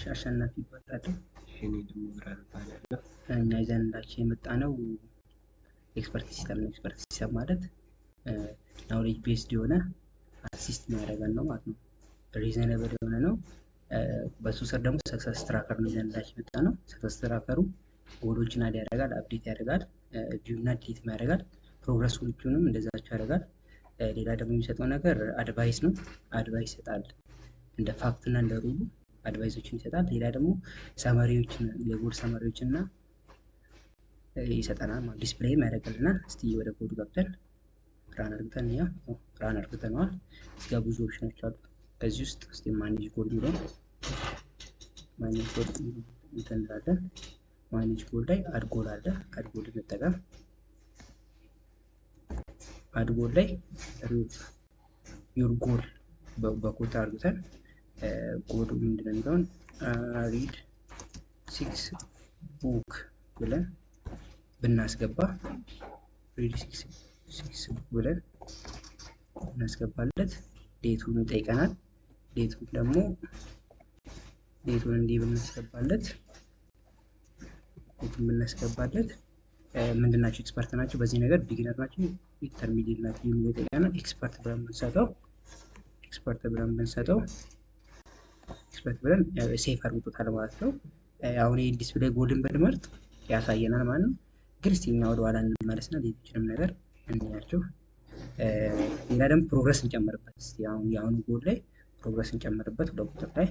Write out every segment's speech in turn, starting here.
አሸናፊ ይባላል። እኔ ደግሞ ብርሃን እባላለሁ። እኛ ይዘንላችሁ የመጣነው ኤክስፐርት ሲስተም ነው። ኤክስፐርት ሲስተም ማለት ናውሌጅ ቤዝድ የሆነ አሲስት የሚያደርገን ነው ማለት ነው። ሪዘነብል የሆነ ነው። በሱ ስር ደግሞ ሰክሰስ ትራከር ነው ይዘንላችሁ የመጣነው። ሰክሰስ ትራከሩ ጎሎችን አድ ያደርጋል፣ አፕዴት ያደርጋል፣ ቪው እና ዲሊት ያደርጋል፣ ፕሮግረሶቹንም እንደዛቸው ያደርጋል። ሌላ ደግሞ የሚሰጠው ነገር አድቫይስ ነው። አድቫይስ ይሰጣል፣ እንደ ፋክት እና እንደ ሩሉ አድቫይሶችን ይሰጣል። ሌላ ደግሞ ሰመሪዎችን የጎል ሰመሪዎችን እና ይሰጠናል ማለት ዲስፕሌይም ያደርግልናል። እስቲ ወደ ኮዱ ገብተን ራን አድርገን ራን አድርገናል። እዚህ ጋር ብዙ ኦፕሽኖች አሉ። ከዚህ ውስጥ እስቲ ማኔጅ ጎል የሚለው ማኔጅ ጎል እንላለን። ማኔጅ ጎል ላይ አድ ጎል አለ። አድ ጎል እንጠቀም። አድ ጎል ላይ ዩር ጎል በኮታ አድርገን ጎሉ ምንድነው የሚለውን ሪድ 6 ቡክ ብለን ብናስገባ ሪድ 6 ቡክ ብለን እናስገባለት ዴቱን ይጠይቀናል። ዴቱን ደግሞ እንዲህ ብናስገባለት ምንድናቸው? ኤክስፐርት ናቸው በዚህ ነገር፣ ቢጊነር ናቸው፣ ኢንተርሚዲየት ናቸው የሚለው ይጠይቀናል። ኤክስፐርት ብለን ብንሰጠው ኤክስፐርት ብለን ሴፍ አድርጎታል ማለት ነው። አሁን ይህ ዲስፕሌይ ጎልን ብንመርጥ ያሳየናል ማለት ነው። ግን እስቲ እኛ ወደ ኋላ እንመለስና ሌሎችንም ነገር እንያቸው። ሌላ ደግሞ ፕሮግረስ እንጨምርበት። እስቲ አሁን የአሁኑ ጎል ላይ ፕሮግረስ እንጨምርበት። ሁለት ቁጥር ላይ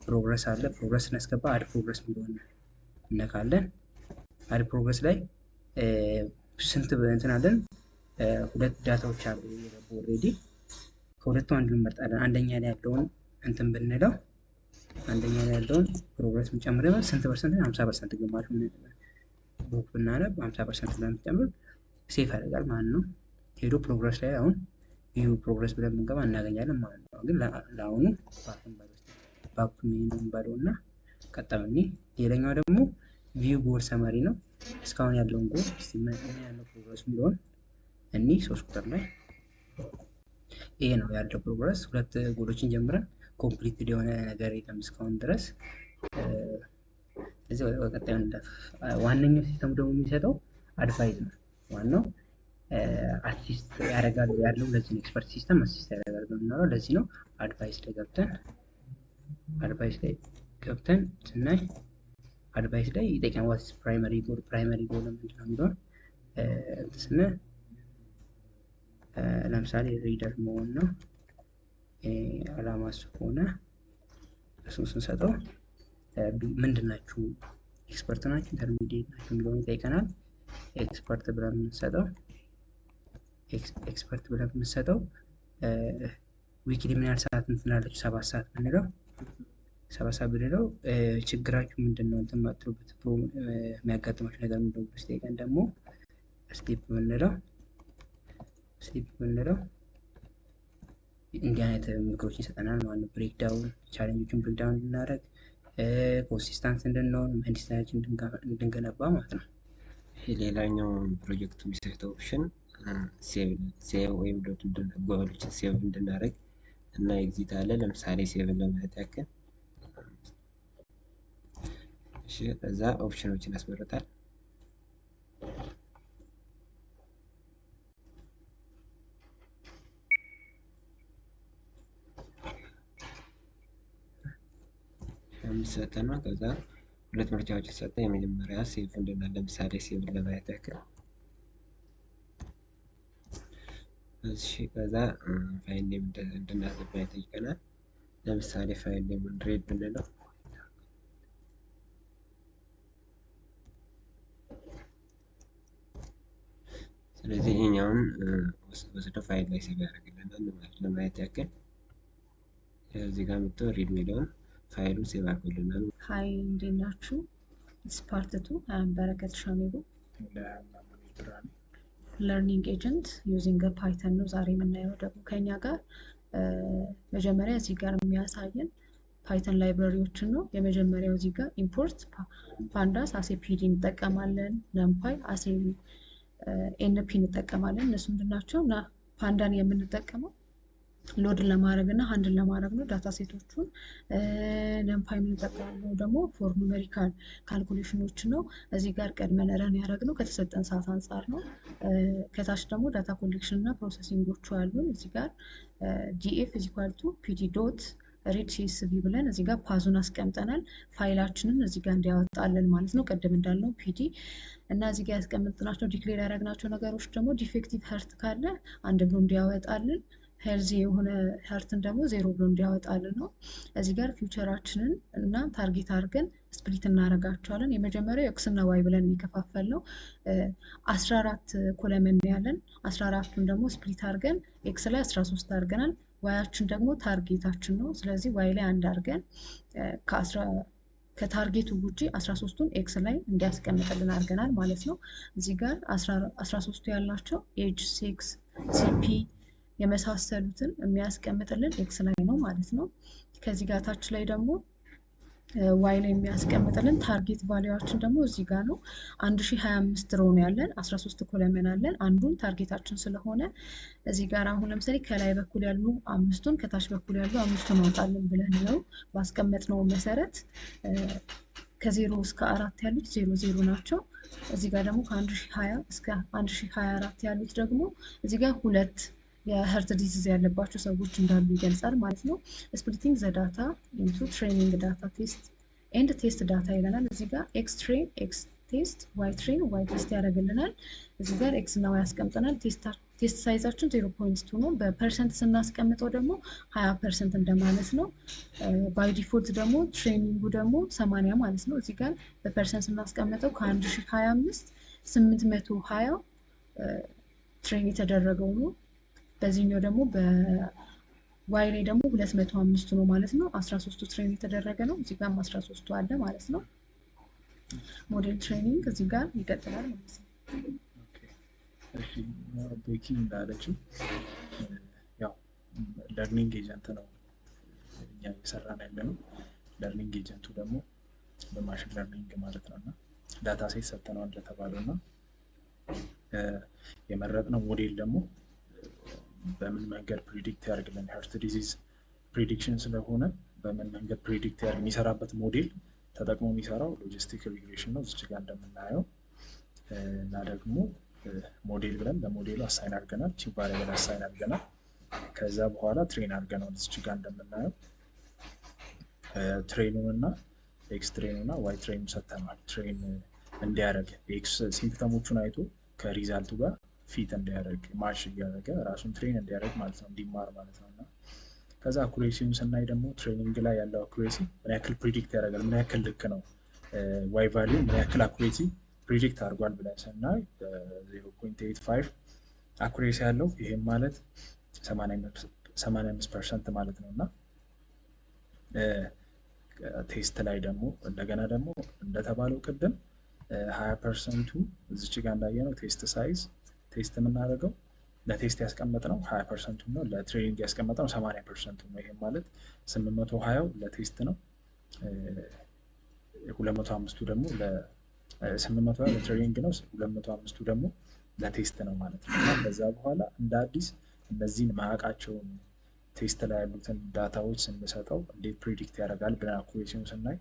ፕሮግረስ አለ። ፕሮግረስ እናስገባ። አድ ፕሮግረስ የሚለውን እነካለን። አድ ፕሮግረስ ላይ ስንት እንትን አለን? ሁለት ዳታዎች አሉ የገቡ ኦልሬዲ። ከሁለቱ አንዱን እንመርጣለን። አንደኛ ላይ ያለውን እንትን ብንለው አንደኛ ላይ ያለውን ፕሮግረስ እንጨምረው ስንት ፐርሰንት? 50% ግማሽ ቡክ ብናነብ 50% ስለምንጨምር ሴፍ ያደርጋል ማለት ነው። ሄዶ ፕሮግረስ ላይ አሁን ቪው ፕሮግረስ ብለን ብንገባ እናገኛለን ማለት ነው። ግን ለአሁኑ ባክ ሜኑ እንበለውና ቀጠምኒ። ሌላኛው ደግሞ ቪው ጎል ሰመሪ ነው። እስካሁን ያለውን ጎል እስቲ ምን ያለው ፕሮግረስ የሚለውን እኒ 3 ቁጥር ላይ ይሄ ነው ያለው ፕሮግረስ። ሁለት ጎሎችን ጀምረን ኮምፕሊትድ የሆነ ነገር የለም እስካሁን ድረስ። እዚህ ወደ ቀጣዩ እንደፍ። ዋነኛው ሲስተም ደግሞ የሚሰጠው አድቫይስ ነው። ዋናው አሲስት ያደርጋል ያለው ለዚህ ነው። ኤክስፐርት ሲስተም አሲስት ያደርጋል ነው። ለዚህ ነው አድቫይስ ላይ ገብተን ስናይ አድቫይስ ላይ ይጠይቃል። ዋትስ ፕራይመሪ ጎል ምንድነው የሚለውን ስነ ለምሳሌ ሪደር መሆን ነው አላማ እሱ ከሆነ እሱን ስንሰጠው ምንድናችሁ? ኤክስፐርት ናችሁ? ኢንተርሚዲየት ናችሁ የሚለውን ይጠይቀናል። ኤክስፐርት ብለን የምንሰጠው ዊክሊ ምን ያህል ሰዓት እንትናላችሁ? 7 ሰዓት ብንለው 7 ሰዓት ብንለው ችግራችሁ ምንድን ነው? እንትን ማጥሩበት የሚያጋጥማችሁ ነገር ምንድን ነው? ስቴቀን ደግሞ ስቴፕ ብንለው እንዲህ አይነት ምክሮችን ይሰጠናል ማለት ነው። ብሬክዳውን ቻሌንጆችን ብሬክዳውን እንድናደርግ ኮንሲስታንስ እንድንሆን መንዲስታችን እንድንገነባ ማለት ነው። ሌላኛው ፕሮጀክቱ የሚሰጠው ኦፕሽን ሴቭ ወይም ጎሎችን ሴቭ እንድናደርግ እና ኤግዚት አለ። ለምሳሌ ሴቭን ለማለት ያክል ከዛ ኦፕሽኖችን ያስመርጣል። የሚሰጠና ከዛ ሁለት ምርጫዎች ሰጠ። የመጀመሪያ ሴቭ እንድናል። ለምሳሌ ሴቭ ለማለት ያክል እሺ። ከዛ ፋይል ኔም እንድናስገባ ይጠይቀናል። ለምሳሌ ፋይል ኔም ሬድ ብንለው ስለዚህ ይሄኛውን ወስዶ ፋይል ላይ ሴቭ ያደርግልናል ማለት ለማየት ያክል እዚህ ጋር መጥቶ ሪድ ሚለውን ፋይሉን ሴቭ አድርጎልናል። ሃይ እንዴት ናችሁ? ስፓርት 2 በረከት ሻሜቦ ለርኒንግ ኤጀንት ዩዚንግ ፓይተን ነው ዛሬ የምናየው። ደግሞ ከኛ ጋር መጀመሪያ እዚህ ጋር የሚያሳየን ፓይተን ላይብራሪዎችን ነው። የመጀመሪያው እዚህ ጋር ኢምፖርት ፓንዳስ አሴ ፒዲ እንጠቀማለን። ነምፓይ አሴ ኤንፒ እንጠቀማለን። እነሱ ምንድናቸው? እና ፓንዳን የምንጠቀመው ሎድ ለማድረግ እና ሃንድል ለማድረግ ነው ዳታ ሴቶቹን። ነምፓይ የምንጠቀመው ደግሞ ፎር ኑሜሪካል ካልኩሌሽኖች ነው። እዚህ ጋር ቀድመን ረን ያደረግነው ከተሰጠን ሰዓት አንጻር ነው። ከታች ደግሞ ዳታ ኮሌክሽን እና ፕሮሰሲንጎቹ አሉን። እዚህ ጋር ጂኤፍ ኢኳል ቱ ፒዲ ዶት ሪድ ሲኤስቪ ብለን እዚህ ጋር ፓዙን አስቀምጠናል። ፋይላችንን እዚህ ጋር እንዲያወጣልን ማለት ነው። ቅድም እንዳልነው ፒዲ እና እዚህ ጋር ያስቀምጥናቸው ዲክሌር ያደረግናቸው ነገሮች ደግሞ ዲፌክቲቭ ሄርት ካለ 1 ብሎ እንዲያወጣልን፣ ሄልዚ የሆነ ሄርትን ደግሞ 0 ብሎ እንዲያወጣልን ነው። እዚህ ጋር ፊውቸራችንን እና ታርጌት አድርገን ስፕሊት እናደርጋቸዋለን። የመጀመሪያው ኤክስ እና ዋይ ብለን የሚከፋፈል ነው። 14 ኮለመን ያለን 14ቱን ደግሞ ስፕሊት አድርገን ኤክስ ላይ 13 አድርገናል። ዋያችን ደግሞ ታርጌታችን ነው። ስለዚህ ዋይ ላይ 1 አድርገን ከታርጌቱ ውጪ 13ቱን ኤክስ ላይ እንዲያስቀምጥልን አድርገናል ማለት ነው። እዚህ ጋር 13ቱ ያላቸው ኤጅ፣ ሴክስ፣ ሲፒ የመሳሰሉትን የሚያስቀምጥልን ኤክስ ላይ ነው ማለት ነው። ከዚህ ጋር ታች ላይ ደግሞ ዋይ ላይ የሚያስቀምጥልን ታርጌት ቫሊዋችን ደግሞ እዚህ ጋር ነው። 1025 ሮ ነው ያለን፣ 13 ኮለመን አለን። አንዱን ታርጌታችን ስለሆነ እዚህ ጋር አሁን ለምሳሌ ከላይ በኩል ያሉ 5ቱን ከታች በኩል ያሉ 5ቱን አውጣልን ብለን ነው ባስቀመጥነው መሰረት። ከ0 እስከ 4 ያሉት 00 ናቸው። እዚህ ጋር ደግሞ ከ1020 እስከ 1024 ያሉት ደግሞ እዚህ ጋር 2 የሄርት ዲዚዝ ያለባቸው ሰዎች እንዳሉ ይገልጻል ማለት ነው። ስፕሊቲንግ ዘ ዳታ ኢንቱ ትሬኒንግ ዳታ ቴስት ኤንድ ቴስት ዳታ ይለናል። እዚህ ጋር ኤክስ ትሬን፣ ኤክስ ቴስት፣ ዋይ ትሬን፣ ዋይ ቴስት ያደርግልናል። እዚህ ጋር ኤክስ እና ዋይ ያስቀምጠናል። ቴስት ሳይዛችን 0.2 ነው። በፐርሰንት ስናስቀምጠው ደግሞ 20% እንደማለት ነው። ባይ ዲፎልት ደግሞ ትሬኒንጉ ደግሞ 80 ማለት ነው። እዚህ ጋር በፐርሰንት ስናስቀምጠው ከ1025 820 ትሬን የተደረገው ነው። በዚህኛው ደግሞ በዋይ ላይ ደግሞ 205 ነው ማለት ነው። 13ቱ ትሬን የተደረገ ነው። እዚህ ጋር 13ቱ አለ ማለት ነው። ሞዴል ትሬኒንግ እዚህ ጋር ይቀጥላል ማለት ነው። እሺ ቤኪ እንዳለችው ያው ለርኒንግ ኤጀንት ነው እኛ እየሰራን ያለነው። ለርኒንግ ኤጀንቱ ደግሞ በማሽን ለርኒንግ ማለት ነውና ዳታ ሴት ሰጥተነው እንደተባለውና የመረጥነው ሞዴል ደግሞ በምን መንገድ ፕሪዲክት ያደርግልን ሄርት ዲዚዝ ፕሪዲክሽን ስለሆነ በምን መንገድ ፕሪዲክት ያደርግ የሚሰራበት ሞዴል ተጠቅሞ የሚሰራው ሎጂስቲክ ሪግሬሽን ነው እዚህ ጋር እንደምናየው። እና ደግሞ ሞዴል ብለን ለሞዴሉ አሳይን አድርገናል፣ ቺ ቫሪያብል አሳይን አድርገናል። ከዛ በኋላ ትሬን አድርገናል እዚህ ጋር እንደምናየው። ትሬኑን እና ኤክስ ትሬኑን እና ዋይ ትሬኑ ሰጥተናል። ትሬን እንዲያደርግ ኤክስ ሲምፕተሞቹን አይቶ ከሪዛልቱ ጋር ፊት እንዲያደርግ ማች እያደረገ ራሱን ትሬን እንዲያደርግ ማለት ነው፣ እንዲማር ማለት ነው። እና ከዛ አኩሬሲውን ስናይ ደግሞ ትሬኒንግ ላይ ያለው አኩሬሲ ምን ያክል ፕሪዲክት ያደርጋል፣ ምን ያክል ልክ ነው፣ ዋይ ቫሊዩ ምን ያክል አኩሬሲ ፕሪዲክት አድርጓል ብለን ስናይ 0.85 አኩሬሲ ያለው ይሄም ማለት 85% ማለት ነው። እና ቴስት ላይ ደግሞ እንደገና ደግሞ እንደተባለው ቅድም 20%ቱ እዚች ጋር እንዳየነው ቴስት ሳይዝ ቴስት የምናደርገው ለቴስት ያስቀመጥነው 20% ነው፣ ለትሬኒንግ ያስቀመጥነው 80% ነው። ይሄም ማለት 820 ለቴስት ነው፣ 205ቱ ደግሞ ለ820 ለትሬኒንግ ነው፣ 205ቱ ደግሞ ለቴስት ነው ማለት ነው። እና ከዛ በኋላ እንደ አዲስ እነዚህን ማዕቃቸውን ቴስት ላይ ያሉትን ዳታዎች ስንሰጠው እንዴት ፕሪዲክት ያደርጋል ብለን አኩሬሲውን ስናይ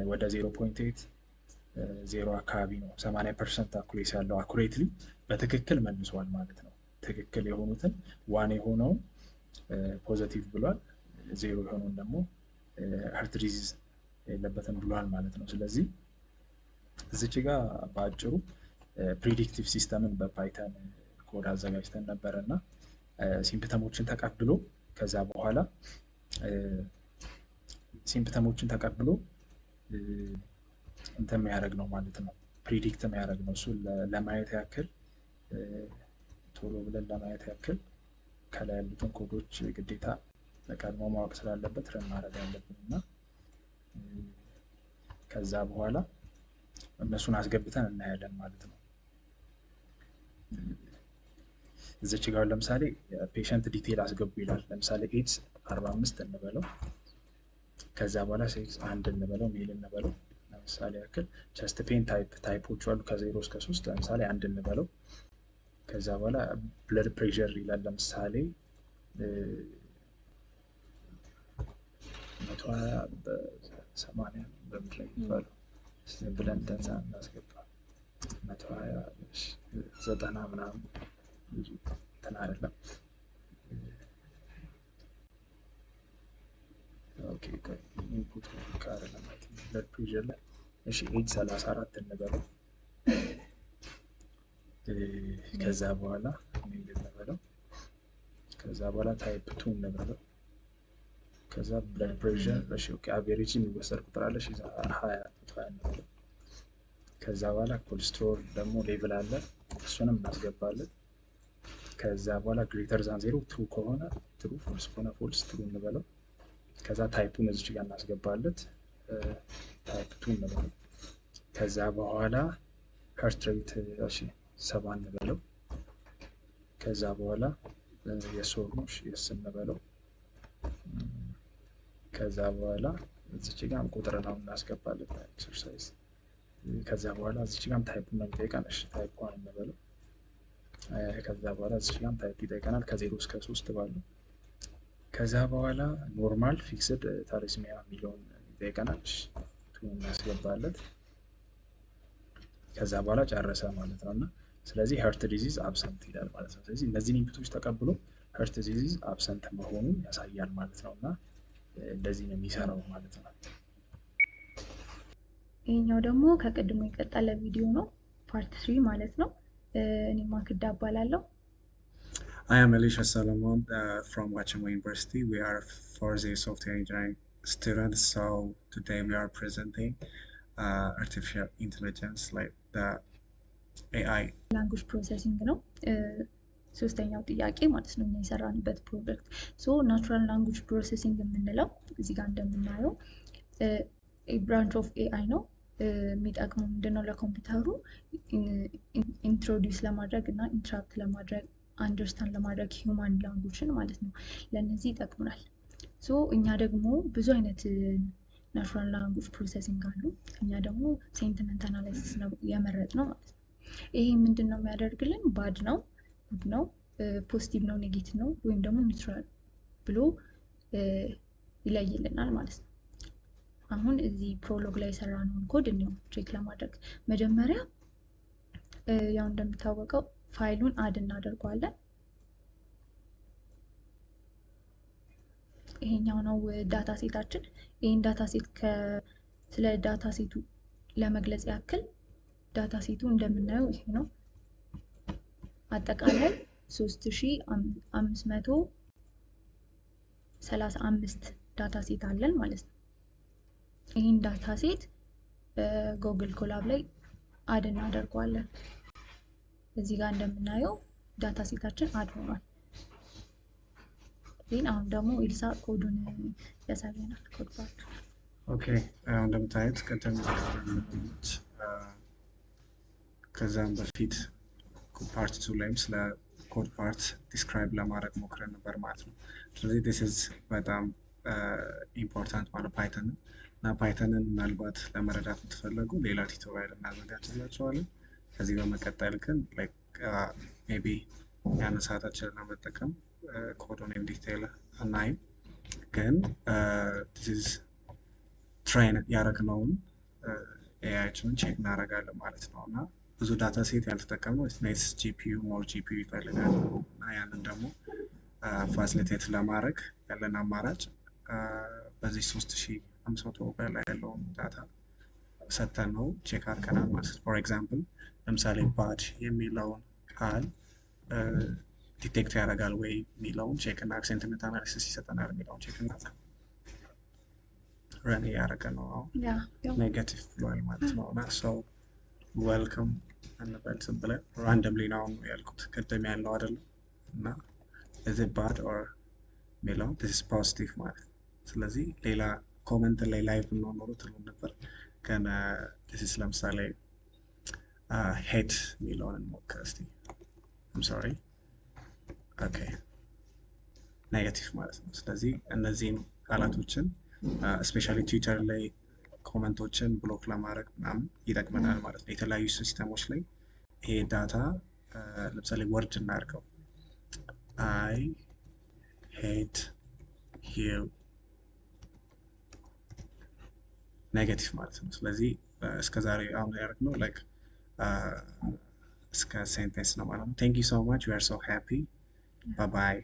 ወደ 0.8 0 አካባቢ ነው። 80% አኩሬሲ ያለው አኩሬትሊ በትክክል መልሷል ማለት ነው። ትክክል የሆኑትን ዋን የሆነውን ፖዚቲቭ ብሏል፣ 0 የሆነውን ደግሞ ሄርት ዲዚዝ የለበትም ብሏል ማለት ነው። ስለዚህ እዚች ጋር በአጭሩ ፕሪዲክቲቭ ሲስተምን በፓይተን ኮድ አዘጋጅተን ነበረ እና ሲምፕተሞችን ተቀብሎ ከዛ በኋላ ሲምፕተሞችን ተቀብሎ እንትን የሚያደርግ ነው ማለት ነው፣ ፕሪዲክት የሚያደርግ ነው። እሱ ለማየት ያክል ቶሎ ብለን ለማየት ያክል ከላይ ያሉትን ኮዶች ግዴታ ቀድሞ ማወቅ ስላለበት ረን ማድረግ ያለብን እና ከዛ በኋላ እነሱን አስገብተን እናያለን ማለት ነው። እዚች ጋር ለምሳሌ ፔሸንት ዲቴል አስገቡ ይላል። ለምሳሌ ኤድስ 45 እንበለው፣ ከዛ በኋላ ሴክስ 1 እንበለው፣ ሜል እንበለው። ለምሳሌ ያክል ቸስት ፔን ታይፖች አሉ ከ0 እስከ 3 ለምሳሌ 1 እንበለው። ከዛ በኋላ ብለድ ፕሬሸር ይላል ለምሳሌ 120 በ80 በምድር ላይ የሚባለው ብለን እንደዛ እናስገባ 120 90 ምናምን ብዙ እንትን አይደለም። ኦኬ ኢንፑት አይደለም ብለድ ፕሬሸር ላይ እሺ ኤጅ 34 እንበለው። ከዛ በኋላ ምን እንበለው? ከዛ በኋላ ታይፕ 2 እንበለው። ከዛ ብለድ ፕሬሸር እሺ ኦኬ አቨሬጅ የሚወሰድ ቁጥር አለ 20 እንበለው። ከዛ በኋላ ኮሌስትሮል ደግሞ ሌቭል አለ እሱንም እናስገባለን። ከዛ በኋላ ግሬተር ዛን 0 ትሩ ከሆነ ትሩ ፎልስ ከሆነ ፎልስ ትሩ እንበለው። ከዛ ታይፑን እዚህ ጋር እናስገባለት ታይፕ 2 እንበለው። ከዛ በኋላ ሃርት ሬት እሺ 70 እንበለው። ከዛ በኋላ የሶርኖሽ የስ እንበለው። ከዛ በኋላ እዚህ ጋር ቁጥር ነው እናስገባለን ኤክሰርሳይዝ። ከዛ በኋላ እዚህ ጋር ታይፑን ነው የሚጠይቀን እሺ ታይፕ 1 እንበለው። ከዛ በኋላ እዚህ ጋር ታይፕ ይጠይቀናል ከ0 እስከ 3 ባለው። ከዛ በኋላ ኖርማል ፊክስድ ታሪስሚያ የሚለውን ይጠይቀናል እናስገባለት። ከዛ በኋላ ጨረሰ ማለት ነው። እና ስለዚህ ሀርት ዲዚዝ አብሰንት ይላል ማለት ነው። ስለዚህ እነዚህን ኢንፑቶች ተቀብሎ ሀርት ዲዚዝ አብሰንት መሆኑን ያሳያል ማለት ነው። እና እንደዚህ ነው የሚሰራው ማለት ነው። ይሄኛው ደግሞ ከቅድሙ የቀጠለ ቪዲዮ ነው ፓርት 3 ማለት ነው። እኔ ማክዳ እባላለሁ። I am Elisha Solomon from Wachimo University. We are 4th software engineering students. So today we are presenting artificial intelligence like the AI. ላንጉጅ ፕሮሰሲንግ ነው ሶስተኛው ጥያቄ ማለት ነው። የሰራንበት ፕሮጀክት ናቹራል ላንጉጅ ፕሮሰሲንግ የምንለው እዚህ ጋር እንደምናየው ብራንች ኦፍ ኤአይ ነው። የሚጠቅመው ምንድነው? ለኮምፒውተሩ ኢንትሮዲውስ ለማድረግ እና ኢንትራክት ለማድረግ አንደርስታንድ ለማድረግ ሂውማን ላንጉጅን ማለት ነው። ለነዚህ ይጠቅሙናል። እኛ ደግሞ ብዙ አይነት ናቹራል ላንጉጅ ፕሮሰሲንግ አሉ። እኛ ደግሞ ሴንቲመንት አናላይሲስ ነው የመረጥ ነው ማለት ነው። ይሄ ምንድነው የሚያደርግልን? ባድ ነው፣ ጉድ ነው፣ ፖዚቲቭ ነው፣ ኔጌቲቭ ነው ወይም ደግሞ ኒውትራል ብሎ ይለይልናል ማለት ነው። አሁን እዚህ ፕሮሎግ ላይ የሰራነውን ኮድ ነው ቼክ ለማድረግ መጀመሪያ ያው እንደሚታወቀው ፋይሉን አድ እናደርገዋለን። ይሄኛው ነው ዳታ ሴታችን። ይሄን ዳታ ሴት ስለ ዳታ ሴቱ ለመግለጽ ያክል ዳታ ሴቱ እንደምናየው ይሄ ነው። አጠቃላይ 3535 ዳታ ሴት አለን ማለት ነው። ይሄን ዳታ ሴት በጉግል ኮላብ ላይ አድ እናደርገዋለን። እዚህ ጋር እንደምናየው ዳታ ሴታችን አድ ሆኗል። አሁን ደግሞ ኤልሳ ኮዱን ያሳየናል። ኮድ ፓርት ኦኬ እንደምታዩት ቀደም ከዛም በፊት ፓርት 2 ላይም ስለ ኮድ ፓርት ዲስክራይብ ለማድረግ ሞክረን ነበር ማለት ነው። ስለዚህ this is በጣም ኢምፖርታንት ማለት ፓይተን እና ፓይተንን ምናልባት ለመረዳት የምትፈልጉ ሌላ ቱቶሪያል እናዘጋጅላችኋለን። ከዚህ በመቀጠል ግን ሜቢ ያንን ሰዓታችንን ለመጠቀም ኮዱን ኢን ዲቴይል አናይም። ግን ትሬን ያደረግነውን ኤአይችንን ቼክ እናደርጋለን ማለት ነው። እና ብዙ ዳታ ሴት ያልተጠቀምነው ኔስ ጂፒዩ ሞር ጂፒዩ ይፈልጋል። እና ያንን ደግሞ ፋሲሊቴት ለማድረግ ያለን አማራጭ በዚህ 3500 በላይ ያለውን ዳታ ሰተን ነው ቼክ አድርገናል ማለት ነው። ፎር ኤግዛምፕል ለምሳሌ ባድ የሚለውን ቃል ዲቴክት ያደርጋል ወይ የሚለውን ቼክ እና ሴንቲመንት አናሊሲስ ይሰጠናል የሚለውን ቼክ እና ረን ያደረገ ነው። ኔጋቲቭ ብሏል ማለት ነው። እና ሰው ዌልካም እንበል ዝም ብለን ራንደምሊ ነው ያልኩት ቅድም ያለው አይደለም። እና is it bad or የሚለው this is positive ማለት ነው። ስለዚህ ሌላ ኮመንት ላይ ላይቭ ነው ኖሮ ትሉ ነበር። ግን this is ለምሳሌ ሄድ የሚለውን እንሞክር እስቲ። I'm sorry ኦኬ ኔጋቲቭ ማለት ነው። ስለዚህ እነዚህን ቃላቶችን ስፔሻሊ ትዊተር ላይ ኮመንቶችን ብሎክ ለማድረግ ምናምን ይጠቅመናል ማለት ነው። የተለያዩ ሲስተሞች ላይ ይሄ ዳታ ለምሳሌ ወርድ እናድርገው hate you ኔጌቲቭ ማለት ነው። ስለዚህ እስከ ዛሬ አሁን ያደረግነው ላይክ እስከ ሴንቴንስ ነው ማለት ነው። ቴንክ ዩ ሶ ማች ዊ አር ሶ ሃፒ ባይ ባይ